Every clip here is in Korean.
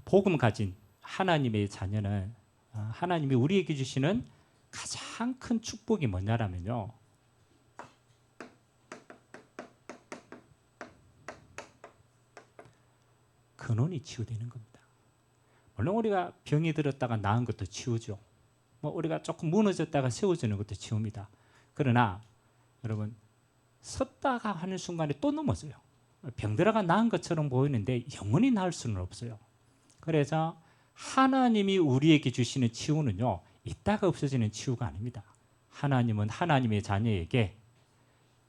복음 가진 하나님의 자녀는 하나님이 우리에게 주시는 가장 큰 축복이 뭐냐라면요, 근원이 치유되는 겁니다. 물론 우리가 병이 들었다가 나은 것도 치우죠. 우리가 조금 무너졌다가 세워지는 것도 치웁니다. 그러나 여러분, 섰다가 하는 순간에 또 넘어져요. 병들어가 나은 것처럼 보이는데 영원히 나을 수는 없어요. 그래서 하나님이 우리에게 주시는 치유는요, 있다가 없어지는 치유가 아닙니다. 하나님은 하나님의 자녀에게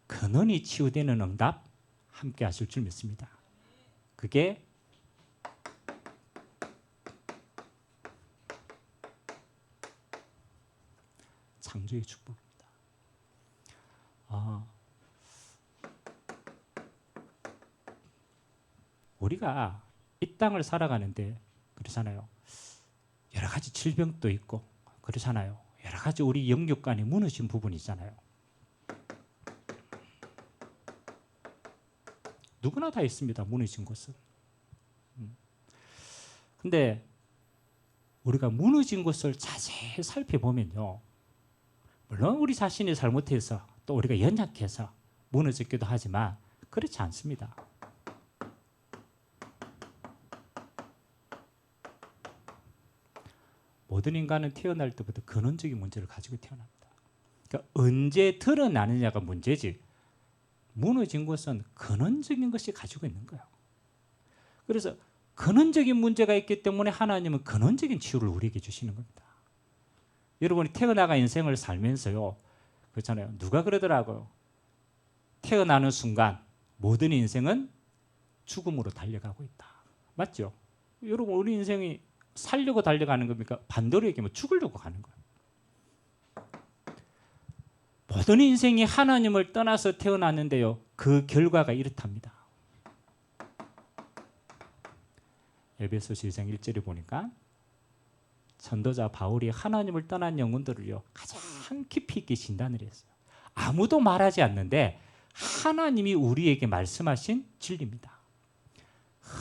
근원이 치유되는 응답 함께 하실 줄 믿습니다. 그게 창조의 축복입니다. 우리가 이 땅을 살아가는데 그렇잖아요. 여러 가지 질병도 있고 그렇잖아요. 여러 가지 우리 영육간에 무너진 부분이 있잖아요. 누구나 다 있습니다. 무너진 곳은. 근데 우리가 무너진 것을 자세히 살펴보면요, 물론 우리 자신이 잘못해서 또 우리가 연약해서 무너졌기도 하지만 그렇지 않습니다. 모든 인간은 태어날 때부터 근원적인 문제를 가지고 태어납니다. 그러니까 언제 드러나느냐가 문제지, 무너진 것은 근원적인 것이 가지고 있는 거예요. 그래서 근원적인 문제가 있기 때문에 하나님은 근원적인 치유를 우리에게 주시는 겁니다. 여러분이 태어나가 인생을 살면서요, 그렇잖아요. 누가 그러더라고요. 태어나는 순간 모든 인생은 죽음으로 달려가고 있다. 맞죠? 여러분, 우리 인생이 살려고 달려가는 겁니까? 반대로 얘기하면 죽으려고 가는 거예요. 모든 인생이 하나님을 떠나서 태어났는데요, 그 결과가 이렇답니다. 에베소서 2장 1절에 보니까 전도자 바울이 하나님을 떠난 영혼들을요, 가장 깊이 있게 진단을 했어요. 아무도 말하지 않는데 하나님이 우리에게 말씀하신 진리입니다.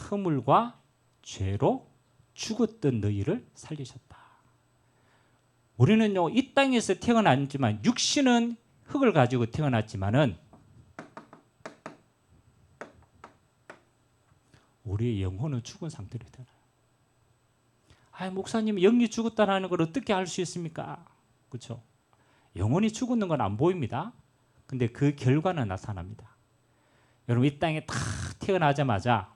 허물과 죄로 죽었던 너희를 살리셨다. 우리는요, 이 땅에서 태어났지만 육신은 흙을 가지고 태어났지만은 우리의 영혼은 죽은 상태로 태어나요. 목사님, 영이 죽었다는 걸 어떻게 알 수 있습니까? 그렇죠? 영혼이 죽는 건 안 보입니다. 근데 그 결과는 나타납니다. 여러분, 이 땅에 딱 태어나자마자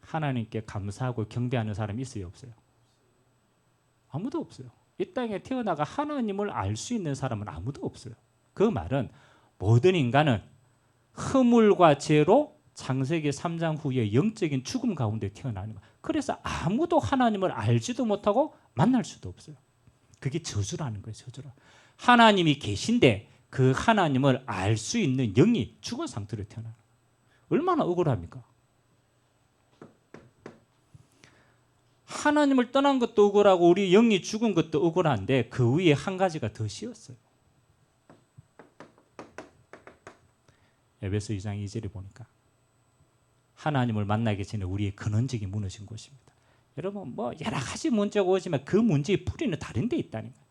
하나님께 감사하고 경배하는 사람이 있어요, 없어요? 아무도 없어요. 이 땅에 태어나가 하나님을 알 수 있는 사람은 아무도 없어요. 그 말은 모든 인간은 허물과 죄로 창세기 3장 후에 영적인 죽음 가운데 태어나는 거예요. 그래서 아무도 하나님을 알지도 못하고 만날 수도 없어요. 그게 저주라는 거예요, 저주라. 하나님이 계신데 그 하나님을 알 수 있는 영이 죽은 상태로 태어나는 거예요. 얼마나 억울합니까? 하나님을 떠난 것도 억울하고 우리 영이 죽은 것도 억울한데 그 위에 한 가지가 더 씌었어요. 에베소 2장 2절에 보니까 하나님을 만나기 전에 우리의 근원적이 무너진 곳입니다. 여러분, 여러 가지 문제가 오지만 그 문제의 뿌리는 다른 데 있다는 거예요.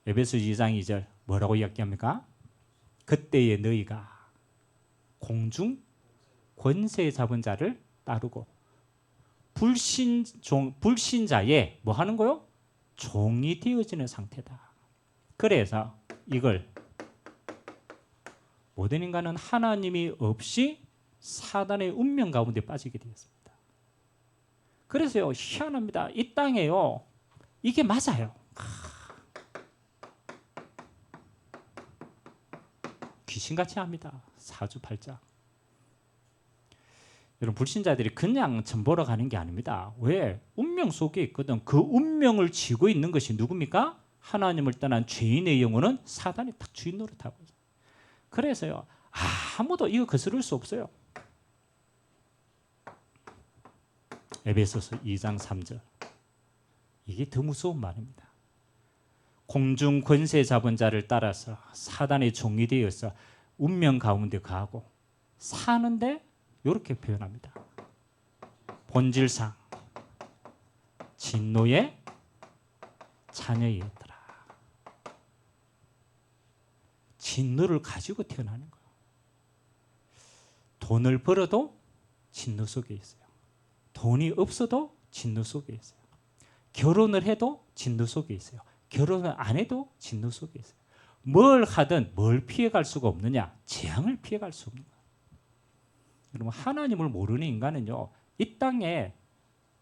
에베소 2장 2절 뭐라고 이야기합니까? 그때에 너희가 공중 권세 잡은 자를 따르고 불신자의 뭐 하는 거요? 종이 되어지는 상태다. 그래서 이걸 모든 인간은 하나님이 없이 사단의 운명 가운데 빠지게 되었습니다. 그래서요, 희한합니다. 이 땅에요, 이게 맞아요. 귀신같이 합니다. 사주팔자. 여러분, 불신자들이 그냥 점 보러 가는 게 아닙니다. 왜? 운명 속에 있거든. 그 운명을 쥐고 있는 것이 누굽니까? 하나님을 떠난 죄인의 영혼은 사단이 딱 주인 노릇하고 있어요. 그래서요, 아무도 이거 거스를 수 없어요. 에베소서 2장 3절. 이게 더 무서운 말입니다. 공중 권세 잡은 자를 따라서 사단의 종이 되어서 운명 가운데 가고 사는데 이렇게 표현합니다. 본질상 진노의 자녀이었더라. 진노를 가지고 태어나는 거예요. 돈을 벌어도 진노 속에 있어요. 돈이 없어도 진노 속에 있어요. 결혼을 해도 진노 속에 있어요. 결혼을 안 해도 진노 속에 있어요. 뭘 하든 뭘 피해갈 수가 없느냐? 재앙을 피해갈 수 없는 거예요. 여러분, 하나님을 모르는 인간은요, 이 땅에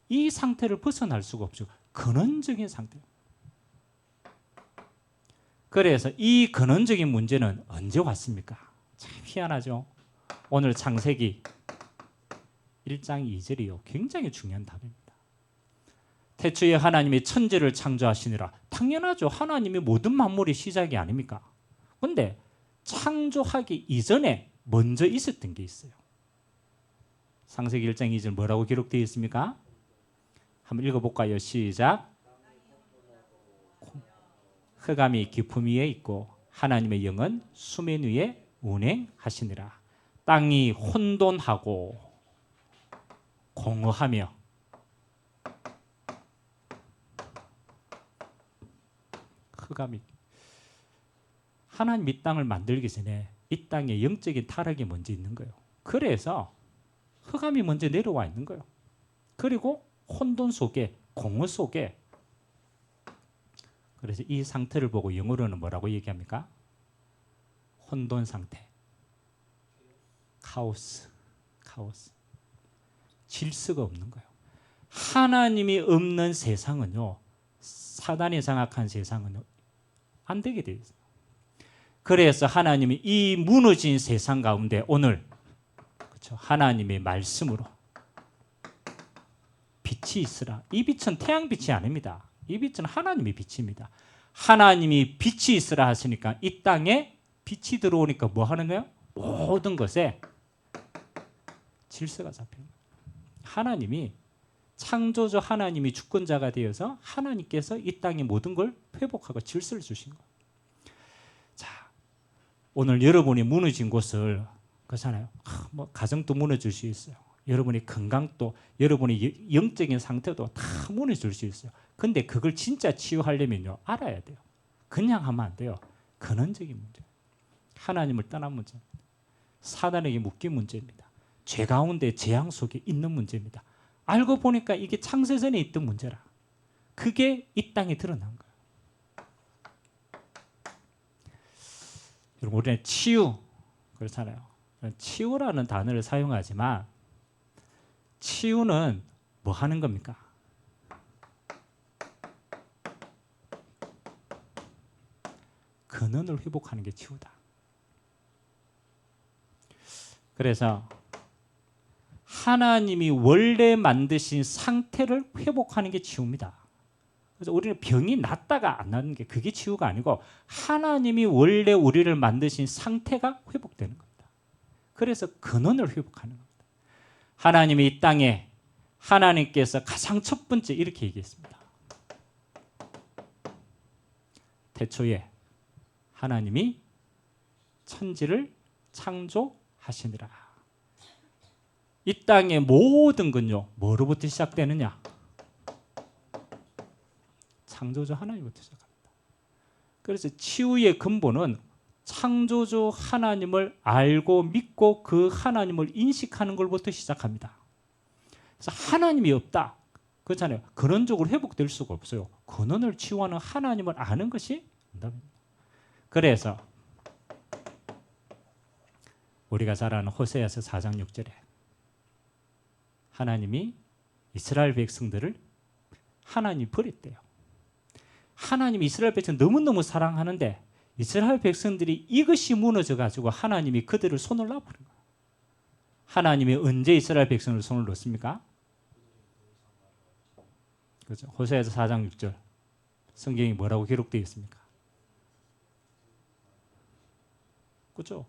이 상태를 벗어날 수가 없죠. 근원적인 상태. 그래서 이 근원적인 문제는 언제 왔습니까? 참 희한하죠. 오늘 창세기 1장 2절이요. 굉장히 중요한 답입니다. 태초에 하나님이 천지를 창조하시니라. 당연하죠. 하나님이 모든 만물의 시작이 아닙니까? 그런데 창조하기 이전에 먼저 있었던 게 있어요. 창세기 1장 2절 뭐라고 기록되어 있습니까? 한번 읽어볼까요? 시작. 흑암이 깊음 위에 있고 하나님의 영은 수면 위에 운행하시니라. 땅이 혼돈하고 공허하며 흑암이 하나님 이 땅을 만들기 전에 이 땅에 영적인 타락이 먼저 있는 거예요. 그래서 흑암이 먼저 내려와 있는 거예요. 그리고 혼돈 속에 공허 속에 그래서 이 상태를 보고 영어로는 뭐라고 얘기합니까? 혼돈 상태. 카오스. 질서가 없는 거예요. 하나님이 없는 세상은요. 사단이 장악한 세상은요. 안 되게 되어 있어요. 그래서 하나님이 이 무너진 세상 가운데 오늘 그렇죠? 하나님의 말씀으로 빛이 있으라. 이 빛은 태양빛이 아닙니다. 이 빛은 하나님의 빛입니다. 하나님이 빛이 있으라 하시니까 이 땅에 빛이 들어오니까 뭐 하는 거예요? 모든 것에 질서가 잡혀요. 하나님이 창조주 하나님이 주권자가 되어서 하나님께서 이 땅의 모든 걸 회복하고 질서를 주신 거예요. 자, 오늘 여러분이 무너진 곳을 그렇잖아요. 뭐 가정도 무너질 수 있어요. 여러분의 건강도, 여러분의 영적인 상태도 다 무너질 수 있어요. 근데 그걸 진짜 치유하려면요, 알아야 돼요. 그냥 하면 안 돼요. 근원적인 문제. 하나님을 떠난 문제. 사단에게 묶인 문제입니다. 죄 가운데 재앙 속에 있는 문제입니다. 알고 보니까 이게 창세전에 있던 문제라. 그게 이 땅에 드러난 거예요. 여러분, 우리는 치유, 그렇잖아요. 치유라는 단어를 사용하지만 치유는 뭐 하는 겁니까? 근원을 회복하는 게 치유다. 그래서 하나님이 원래 만드신 상태를 회복하는 게 치유입니다. 그래서 우리는 병이 낫다가 안 낫는 게 그게 치유가 아니고 하나님이 원래 우리를 만드신 상태가 회복되는 겁니다. 그래서 근원을 회복하는 겁니다. 하나님이 이 땅에 하나님께서 가장 첫 번째 이렇게 얘기했습니다. 태초에 하나님이 천지를 창조하시니라. 이 땅의 모든 건요, 뭐로부터 시작되느냐? 창조주 하나님부터 시작합니다. 그래서 치유의 근본은 창조주 하나님을 알고 믿고 그 하나님을 인식하는 것부터 시작합니다. 그래서 하나님이 없다. 그렇잖아요. 근원적으로 회복될 수가 없어요. 근원을 치유하는 하나님을 아는 것이 정답입니다. 그래서 우리가 잘 아는 호세아서 4장 6절에 하나님이 이스라엘 백성들을 하나님이 버렸대요. 하나님이 이스라엘 백성 너무너무 사랑하는데 이스라엘 백성들이 이것이 무너져가지고 하나님이 그들을 손을 놔버린 거예요. 하나님이 언제 이스라엘 백성을 손을 놓습니까? 그렇죠. 호세아서 4장 6절 성경이 뭐라고 기록되어 있습니까? 그렇죠.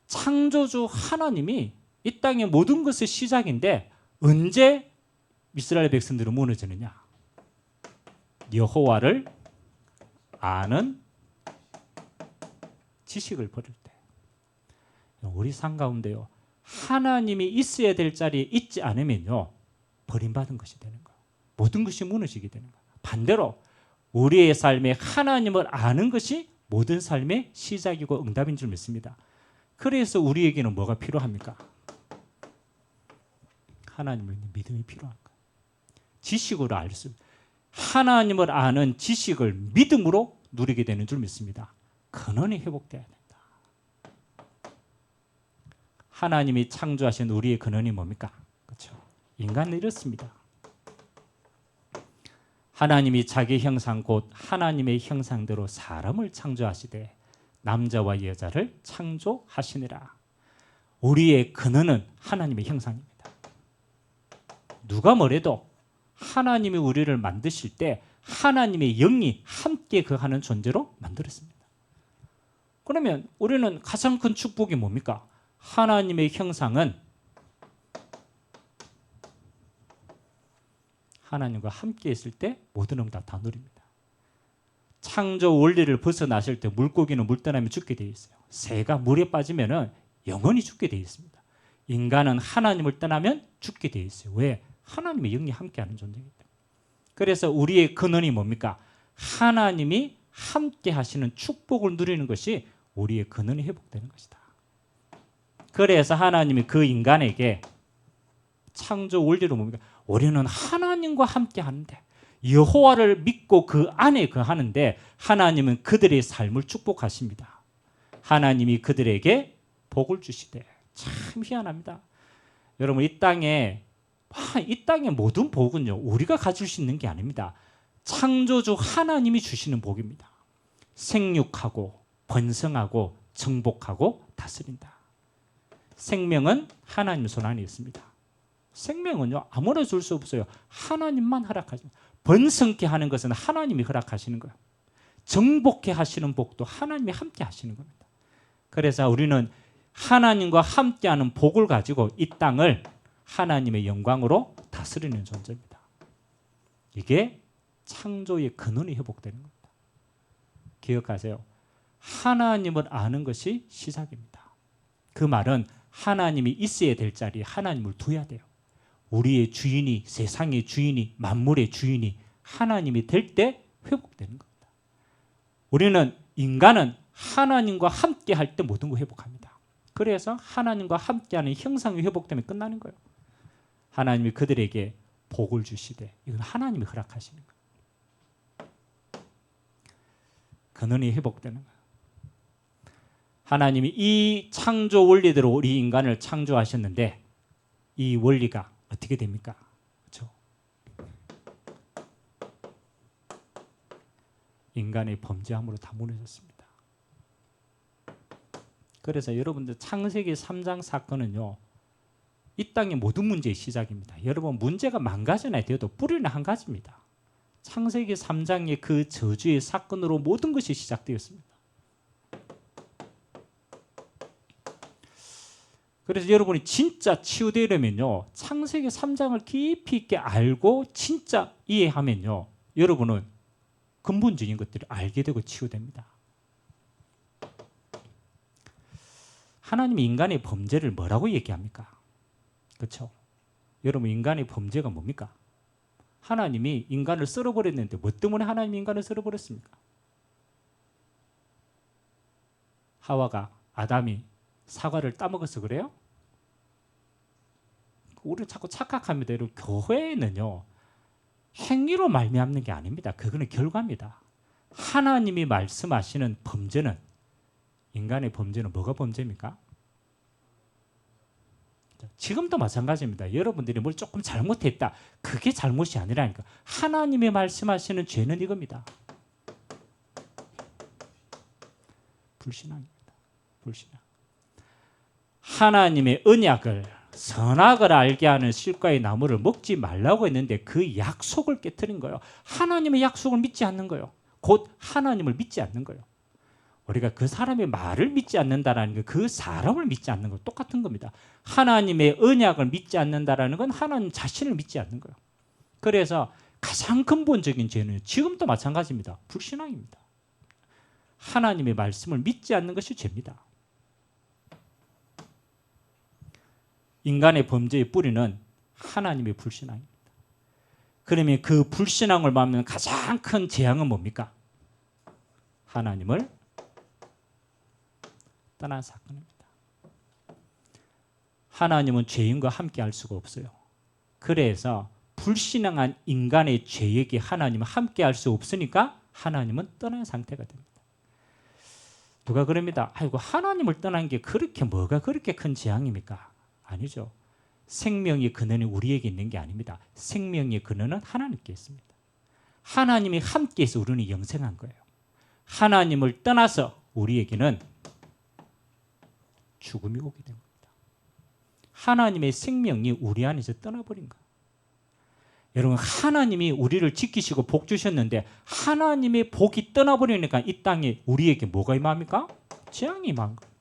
창조주 하나님이 이 땅의 모든 것의 시작인데 언제 이스라엘 백성들은 무너지느냐? 여호와를 아는 지식을 버릴 때. 우리 삶 가운데요, 하나님이 있어야 될 자리에 있지 않으면요, 버림받은 것이 되는 거예요. 모든 것이 무너지게 되는 거예요. 반대로 우리의 삶에 하나님을 아는 것이 모든 삶의 시작이고 응답인 줄 믿습니다. 그래서 우리에게는 뭐가 필요합니까? 하나님을 믿음이 필요한 거예요. 지식으로 알 수, 하나님을 아는 지식을 믿음으로 누리게 되는 줄 믿습니다. 근원이 회복돼야 된다. 하나님이 창조하신 우리의 근원이 뭡니까? 그렇죠. 인간은 이렇습니다. 하나님이 자기 형상 곧 하나님의 형상대로 사람을 창조하시되 남자와 여자를 창조하시니라. 우리의 근원은 하나님의 형상입니다. 누가 뭐래도 하나님이 우리를 만드실 때 하나님의 영이 함께 거하는 존재로 만들었습니다. 그러면 우리는 가장 큰 축복이 뭡니까? 하나님의 형상은 하나님과 함께 있을 때 모든 응답 다 누립니다. 창조 원리를 벗어나실 때 물고기는 물 떠나면 죽게 되어 있어요. 새가 물에 빠지면 영원히 죽게 되어 있습니다. 인간은 하나님을 떠나면 죽게 되어 있어요. 왜? 하나님의 영이 함께하는 존재이기 때문에. 그래서 우리의 근원이 뭡니까? 하나님이 함께 하시는 축복을 누리는 것이 우리의 근원이 회복되는 것이다. 그래서 하나님이 그 인간에게 창조 원리로 뭡니까? 우리는 하나님과 함께 하는데, 여호와를 믿고 그 안에 거하는데 하나님은 그들의 삶을 축복하십니다. 하나님이 그들에게 복을 주시되. 참 희한합니다. 여러분, 이 땅의 모든 복은요, 우리가 가질 수 있는 게 아닙니다. 창조주 하나님이 주시는 복입니다. 생육하고 번성하고 정복하고 다스린다. 생명은 하나님 손 안에 있습니다. 생명은요, 아무나 줄 수 없어요. 하나님만 허락하십니다. 번성케 하는 것은 하나님이 허락하시는 거예요. 정복케 하시는 복도 하나님이 함께 하시는 겁니다. 그래서 우리는 하나님과 함께하는 복을 가지고 이 땅을 하나님의 영광으로 다스리는 존재입니다. 이게 창조의 근원이 회복되는 겁니다. 기억하세요. 하나님을 아는 것이 시작입니다. 그 말은 하나님이 있어야 될 자리에 하나님을 둬야 돼요. 우리의 주인이, 세상의 주인이, 만물의 주인이 하나님이 될 때 회복되는 겁니다. 우리는, 인간은 하나님과 함께 할 때 모든 걸 회복합니다. 그래서 하나님과 함께하는 형상이 회복되면 끝나는 거예요. 하나님이 그들에게 복을 주시되, 이건 하나님이 허락하시는 거예요. 근원이 회복되는 거예요. 하나님이 이 창조 원리대로 우리 인간을 창조하셨는데 이 원리가 어떻게 됩니까? 그렇죠? 인간의 범죄함으로 다 무너졌습니다. 그래서 여러분들 창세기 3장 사건은요, 이 땅의 모든 문제의 시작입니다. 여러분, 문제가 만 가지나 되어도 뿌리는 한 가지입니다. 창세기 3장의 그 저주의 사건으로 모든 것이 시작되었습니다. 그래서 여러분이 진짜 치유되려면요, 창세기 3장을 깊이 있게 알고 진짜 이해하면요, 여러분은 근본적인 것들을 알게 되고 치유됩니다. 하나님이 인간의 범죄를 뭐라고 얘기합니까? 그렇죠? 여러분, 인간의 범죄가 뭡니까? 하나님이 인간을 썰어버렸는데 뭐 때문에 하나님이 인간을 썰어버렸습니까? 하와가, 아담이 사과를 따먹어서 그래요? 우리는 자꾸 착각합니다. 여러분, 교회는요, 행위로 말미암는 게 아닙니다. 그거는 결과입니다. 하나님이 말씀하시는 범죄는, 인간의 범죄는 뭐가 범죄입니까? 지금도 마찬가지입니다. 여러분들이 뭘 조금 잘못했다, 그게 잘못이 아니라니까. 하나님이 말씀하시는 죄는 이겁니다. 불신앙입니다. 불신앙. 하나님의 언약을, 선악을 알게 하는 실과의 나무를 먹지 말라고 했는데 그 약속을 깨트린 거예요. 하나님의 약속을 믿지 않는 거예요. 곧 하나님을 믿지 않는 거예요. 우리가 그 사람의 말을 믿지 않는다라는 게 그 사람을 믿지 않는 거 똑같은 겁니다. 하나님의 언약을 믿지 않는다라는 건 하나님 자신을 믿지 않는 거예요. 그래서 가장 근본적인 죄는 지금도 마찬가지입니다. 불신앙입니다. 하나님의 말씀을 믿지 않는 것이 죄입니다. 인간의 범죄의 뿌리는 하나님의 불신앙입니다. 그러면 그 불신앙을 막는 가장 큰 재앙은 뭡니까? 하나님을 떠난 사건입니다. 하나님은 죄인과 함께 할 수가 없어요. 그래서 불신앙한 인간의 죄에게 하나님은 함께 할 수 없으니까 하나님은 떠난 상태가 됩니다. 누가 그럽니다. 아이고, 하나님을 떠난 게 그렇게 뭐가 그렇게 큰 재앙입니까? 아니죠. 생명의 근원이 우리에게 있는 게 아닙니다. 생명의 근원은 하나님께 있습니다. 하나님이 함께해서 우리는 영생한 거예요. 하나님을 떠나서 우리에게는 죽음이 오게 된 겁니다. 하나님의 생명이 우리 안에서 떠나버린 거예요. 여러분, 하나님이 우리를 지키시고 복 주셨는데 하나님의 복이 떠나버리니까 이 땅에 우리에게 뭐가 임합니까? 재앙이 임한 거예요.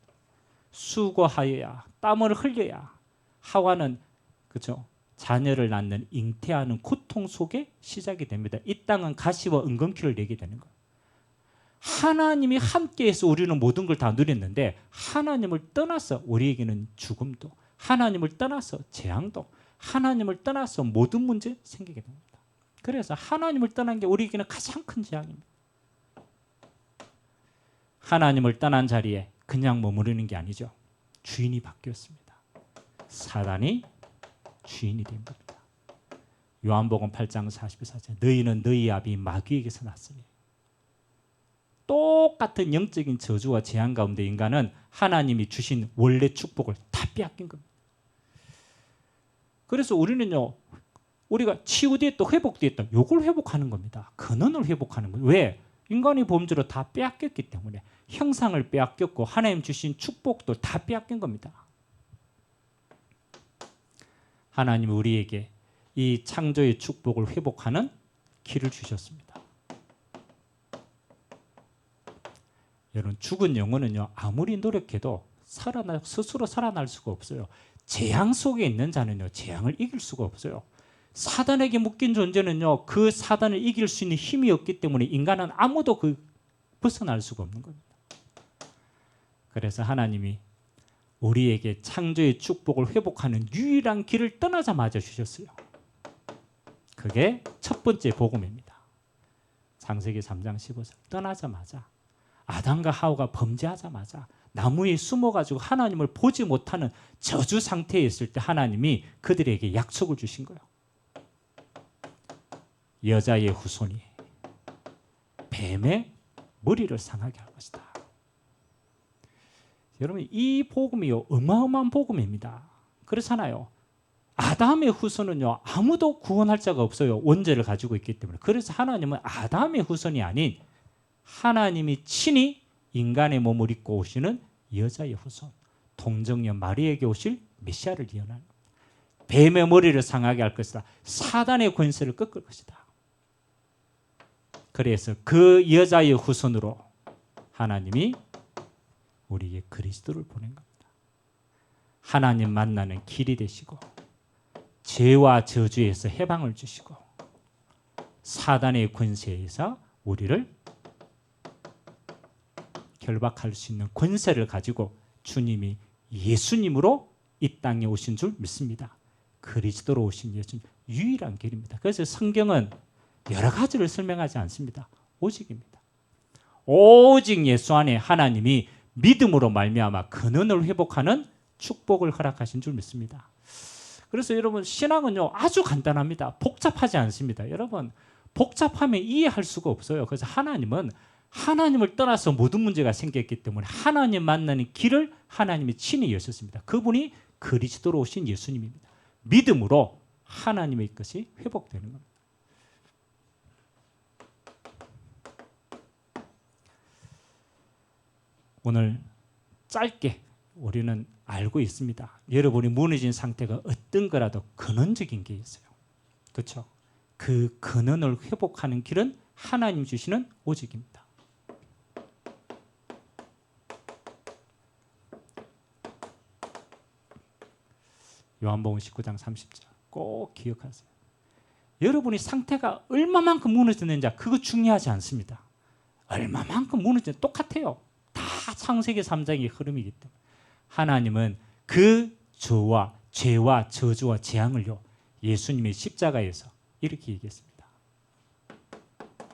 수고하여야, 땀을 흘려야 하와는, 그렇죠, 자녀를 낳는 잉태하는 고통 속에 시작이 됩니다. 이 땅은 가시와 은검키를 내게 되는 거예요. 하나님이 함께해서 우리는 모든 걸 다 누렸는데 하나님을 떠나서 우리에게는 죽음도, 하나님을 떠나서 재앙도, 하나님을 떠나서 모든 문제 생기게 됩니다. 그래서 하나님을 떠난 게 우리에게는 가장 큰 재앙입니다. 하나님을 떠난 자리에 그냥 머무르는 게 아니죠. 주인이 바뀌었습니다. 사단이 주인이 된 겁니다. 요한복음 8장 44절, 너희는 너희 아비 마귀에게서 났으니. 똑같은 영적인 저주와 재앙 가운데 인간은 하나님이 주신 원래 축복을 다 빼앗긴 겁니다. 그래서 우리는요, 우리가 치유됐다, 회복됐다, 이걸 회복하는 겁니다. 근원을 회복하는 거예요. 왜? 인간이 범죄로 다 빼앗겼기 때문에. 형상을 빼앗겼고 하나님 주신 축복도 다 빼앗긴 겁니다. 하나님이 우리에게 이 창조의 축복을 회복하는 길을 주셨습니다. 여러분, 죽은 영혼은요, 아무리 노력해도 스스로 살아날 수가 없어요. 재앙 속에 있는 자는요, 재앙을 이길 수가 없어요. 사단에게 묶인 존재는요, 그 사단을 이길 수 있는 힘이 없기 때문에 인간은 아무도 벗어날 수가 없는 겁니다. 그래서 하나님이 우리에게 창조의 축복을 회복하는 유일한 길을 떠나자마자 주셨어요. 그게 첫 번째 복음입니다. 창세기 3장 15절, 떠나자마자, 아담과 하와가 범죄하자마자 나무에 숨어가지고 하나님을 보지 못하는 저주 상태에 있을 때 하나님이 그들에게 약속을 주신 거예요. 여자의 후손이 뱀의 머리를 상하게 할 것이다. 여러분, 이 복음이요, 어마어마한 복음입니다. 그렇잖아요. 아담의 후손은요, 아무도 구원할 자가 없어요. 원죄를 가지고 있기 때문에. 그래서 하나님은 아담의 후손이 아닌 하나님이 친히 인간의 몸을 입고 오시는 여자의 후손, 동정녀 마리에게 오실 메시아를 예언하는 겁니다. 뱀의 머리를 상하게 할 것이다. 사단의 권세를 꺾을 것이다. 그래서 그 여자의 후손으로 하나님이 우리에게 그리스도를 보낸 겁니다. 하나님 만나는 길이 되시고 죄와 저주에서 해방을 주시고 사단의 권세에서 우리를 결박할 수 있는 권세를 가지고 주님이 예수님으로 이 땅에 오신 줄 믿습니다. 그리스도로 오신 예수님, 유일한 길입니다. 그래서 성경은 여러 가지를 설명하지 않습니다. 오직입니다. 오직 예수 안에 하나님이 믿음으로 말미암아 근원을 회복하는 축복을 허락하신 줄 믿습니다. 그래서 여러분, 신앙은요, 아주 간단합니다. 복잡하지 않습니다. 여러분, 복잡하면 이해할 수가 없어요. 그래서 하나님은 하나님을 떠나서 모든 문제가 생겼기 때문에 하나님 만나는 길을 하나님이 친히 여셨습니다. 그분이 그리스도로 오신 예수님입니다. 믿음으로 하나님의 것이 회복되는 겁니다. 오늘 짧게 우리는 알고 있습니다. 여러분이 무너진 상태가 어떤 거라도 근원적인 게 있어요. 그렇죠? 그 근원을 회복하는 길은 하나님 주시는 오직입니다. 요한복음 19장 30절 꼭 기억하세요. 여러분이 상태가 얼마만큼 무너졌는지 그거 중요하지 않습니다. 얼마만큼 무너졌는지 똑같아요. 다 창세기 3장의 흐름이기 때문에 하나님은 그 저와 죄와 저주와 재앙을요 예수님의 십자가에서 이렇게 얘기했습니다.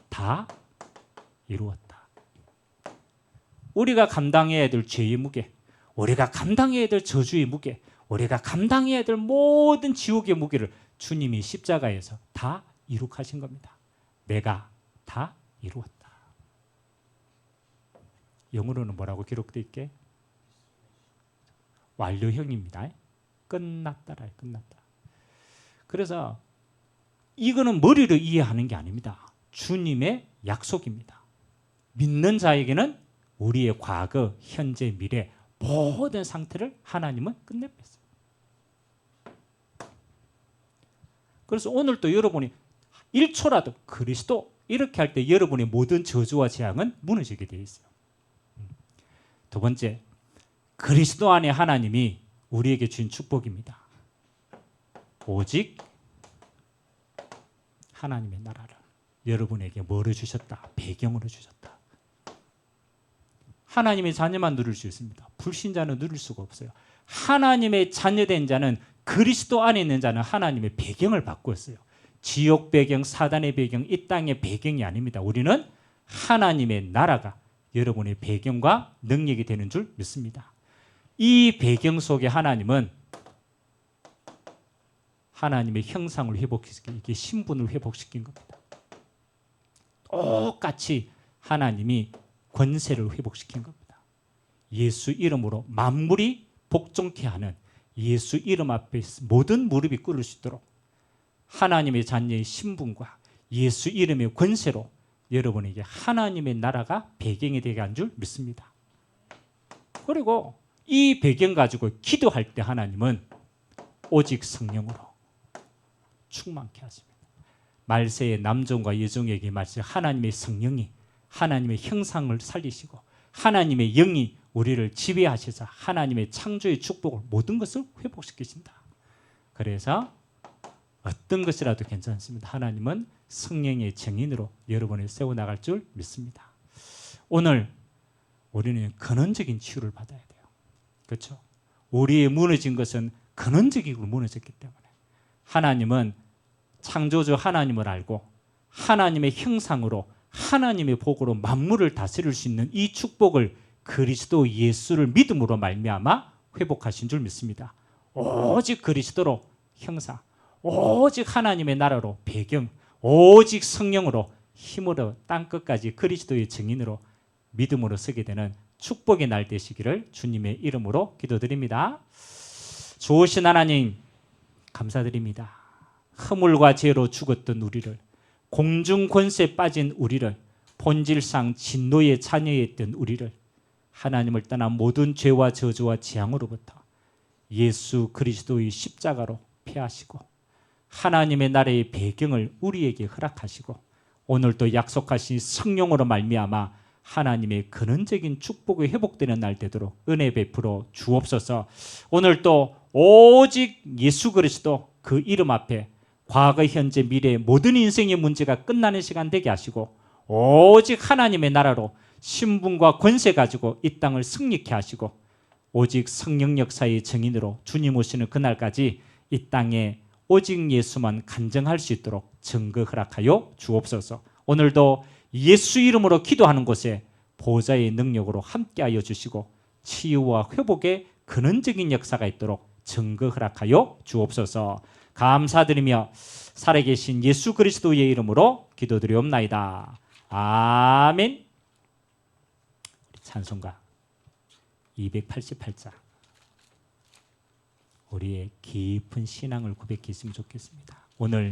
다 이루었다. 우리가 감당해야 될 죄의 무게, 우리가 감당해야 될 저주의 무게, 우리가 감당해야 될 모든 지옥의 무게를 주님이 십자가에서 다 이룩하신 겁니다. 내가 다 이루었다. 영어로는 뭐라고 기록되어 있게? 완료형입니다. 끝났다라, 끝났다. 그래서 이거는 머리로 이해하는 게 아닙니다. 주님의 약속입니다. 믿는 자에게는 우리의 과거, 현재, 미래 모든 상태를 하나님은 끝내버렸어요. 그래서 오늘도 여러분이 1초라도 그리스도 이렇게 할 때 여러분의 모든 저주와 재앙은 무너지게 되어 있어요. 두 번째, 그리스도 안에 하나님이 우리에게 주신 축복입니다. 오직 하나님의 나라를 여러분에게 뭐를 주셨다? 배경으로 주셨다. 하나님의 자녀만 누릴 수 있습니다. 불신자는 누릴 수가 없어요. 하나님의 자녀된 자는, 그리스도 안에 있는 자는 하나님의 배경을 받고 있어요. 지옥 배경, 사단의 배경, 이 땅의 배경이 아닙니다. 우리는 하나님의 나라가 여러분의 배경과 능력이 되는 줄 믿습니다. 이 배경 속에 하나님은 하나님의 형상을 회복시키고 이게 신분을 회복시킨 겁니다. 똑같이 하나님이 권세를 회복시킨 겁니다. 예수 이름으로 만물이 복종케 하는, 예수 이름 앞에 모든 무릎이 꿇을 수 있도록 하나님의 자녀의 신분과 예수 이름의 권세로 여러분에게 하나님의 나라가 배경이 되게 한 줄 믿습니다. 그리고 이 배경 가지고 기도할 때 하나님은 오직 성령으로 충만케 하십니다. 말세의 남종과 여종에게 말세 하나님의 성령이 하나님의 형상을 살리시고 하나님의 영이 우리를 지배하셔서 하나님의 창조의 축복을 모든 것을 회복시키신다. 그래서 어떤 것이라도 괜찮습니다. 하나님은 성령의 증인으로 여러분을 세워나갈 줄 믿습니다. 오늘 우리는 근원적인 치유를 받아야 돼요. 그렇죠? 우리의 무너진 것은 근원적으로 무너졌기 때문에 하나님은 창조주 하나님을 알고 하나님의 형상으로 하나님의 복으로 만물을 다스릴 수 있는 이 축복을 그리스도 예수를 믿음으로 말미암아 회복하신 줄 믿습니다. 오직 그리스도로 형상, 오직 하나님의 나라로 배경, 오직 성령으로 힘으로 땅끝까지 그리스도의 증인으로 믿음으로 서게 되는 축복의 날 되시기를 주님의 이름으로 기도드립니다. 좋으신 하나님 감사드립니다. 허물과 죄로 죽었던 우리를, 공중 권세에 빠진 우리를, 본질상 진노의 자녀였던 우리를 하나님을 떠난 모든 죄와 저주와 재앙으로부터 예수 그리스도의 십자가로 폐하시고 하나님의 나라의 배경을 우리에게 허락하시고 오늘도 약속하신 성령으로 말미암아 하나님의 근원적인 축복이 회복되는 날 되도록 은혜 베풀어 주옵소서. 오늘도 오직 예수 그리스도 그 이름 앞에 과거, 현재, 미래 모든 인생의 문제가 끝나는 시간 되게 하시고 오직 하나님의 나라로 신분과 권세 가지고 이 땅을 승리케 하시고 오직 성령 역사의 증인으로 주님 오시는 그날까지 이 땅에 오직 예수만 간증할 수 있도록 증거 허락하여 주옵소서. 오늘도 예수 이름으로 기도하는 곳에 보좌의 능력으로 함께하여 주시고 치유와 회복의 근원적인 역사가 있도록 증거 허락하여 주옵소서. 감사드리며 살아계신 예수 그리스도의 이름으로 기도드리옵나이다. 아멘. 찬송가 288장 우리의 깊은 신앙을 고백했으면 좋겠습니다. 오늘